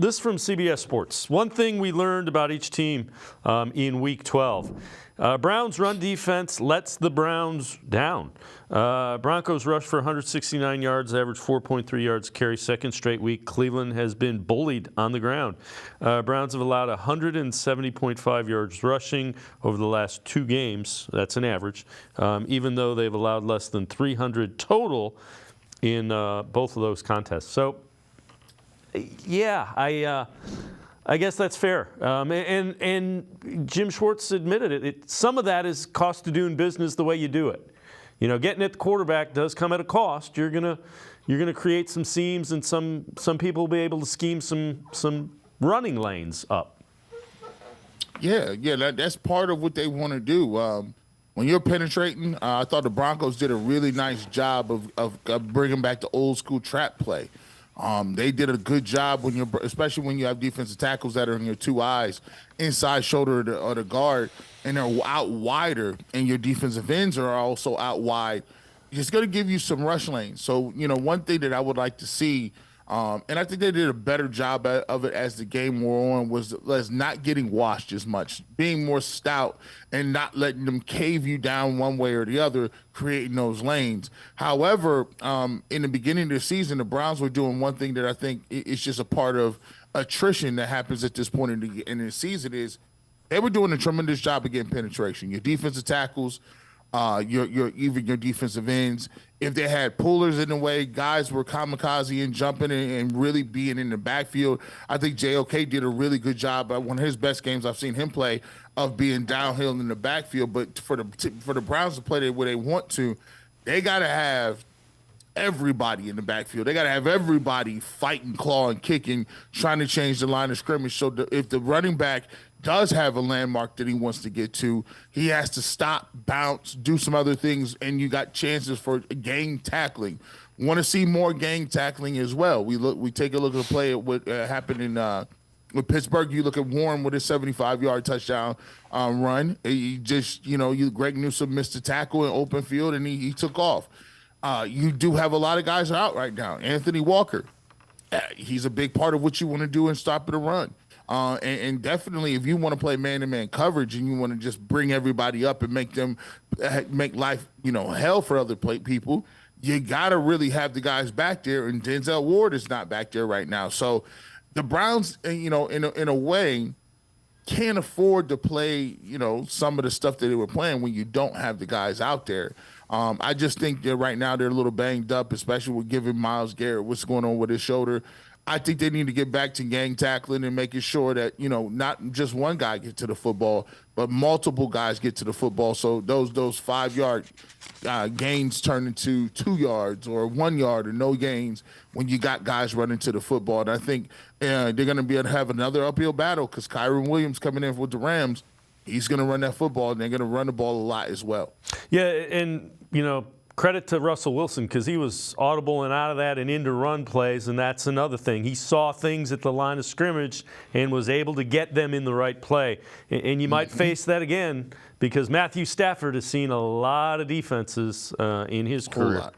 This from CBS Sports. One thing we learned about each team in Week 12. Browns' run defense lets the Browns down. Broncos rushed for 169 yards, averaged 4.3 yards a carry, second straight week. Cleveland has been bullied on the ground. Browns have allowed 170.5 yards rushing over the last 2 games. That's an average, even though they've allowed less than 300 total in both of those contests. So, yeah, I guess that's fair. And Jim Schwartz admitted it. Some of that is cost of doing business the way you do it. You know, getting at the quarterback does come at a cost. You're gonna create some seams, and some people will be able to scheme some running lanes up. Yeah, that's part of what they want to do. When you're penetrating, I thought the Broncos did a really nice job of bringing back the old school trap play. They did a good job especially when you have defensive tackles that are in your 2 eyes, inside shoulder or the guard, and they're out wider, and your defensive ends are also out wide. It's going to give you some rush lanes. So, one thing that I would like to see, and I think they did a better job of it as the game wore on, was not getting washed as much, being more stout and not letting them cave you down one way or the other, creating those lanes. However, in the beginning of the season, the Browns were doing one thing that I think is just a part of attrition that happens at this point in the season is they were doing a tremendous job of getting penetration. Your defensive tackles, even your defensive ends. If they had pullers in the way, guys were kamikaze and jumping and really being in the backfield. I think JOK did a really good job. One of his best games I've seen him play of being downhill in the backfield. But for the Browns to play the way they want to, they got to have everybody in the backfield. They got to have everybody fighting, clawing, kicking, trying to change the line of scrimmage. So if the running back does have a landmark that he wants to get to, he has to stop, bounce, do some other things, and you got chances for gang tackling. Want to see more gang tackling as well. We take a look at the play at what happened in with Pittsburgh. You look at Warren with his 75-yard touchdown run. He just, Greg Newsome missed a tackle in open field, and he took off. You do have a lot of guys out right now. Anthony Walker, he's a big part of what you want to do in stopping the run. And definitely, if you want to play man-to-man coverage and you want to just bring everybody up and make life, hell for other people, you got to really have the guys back there. And Denzel Ward is not back there right now. So the Browns, in a way, can't afford to play, some of the stuff that they were playing when you don't have the guys out there. I just think that right now they're a little banged up, especially with giving Myles Garrett what's going on with his shoulder. I think they need to get back to gang tackling and making sure that, not just one guy get to the football, but multiple guys get to the football. So those 5-yard gains turn into 2 yards or 1 yard or no gains when you got guys running to the football. And I think they're going to be able to have another uphill battle because Kyron Williams coming in with the Rams, he's going to run that football, and they're going to run the ball a lot as well. Yeah, and, credit to Russell Wilson because he was audible and out of that and into run plays, and that's another thing. He saw things at the line of scrimmage and was able to get them in the right play. And you might face that again because Matthew Stafford has seen a lot of defenses in his career.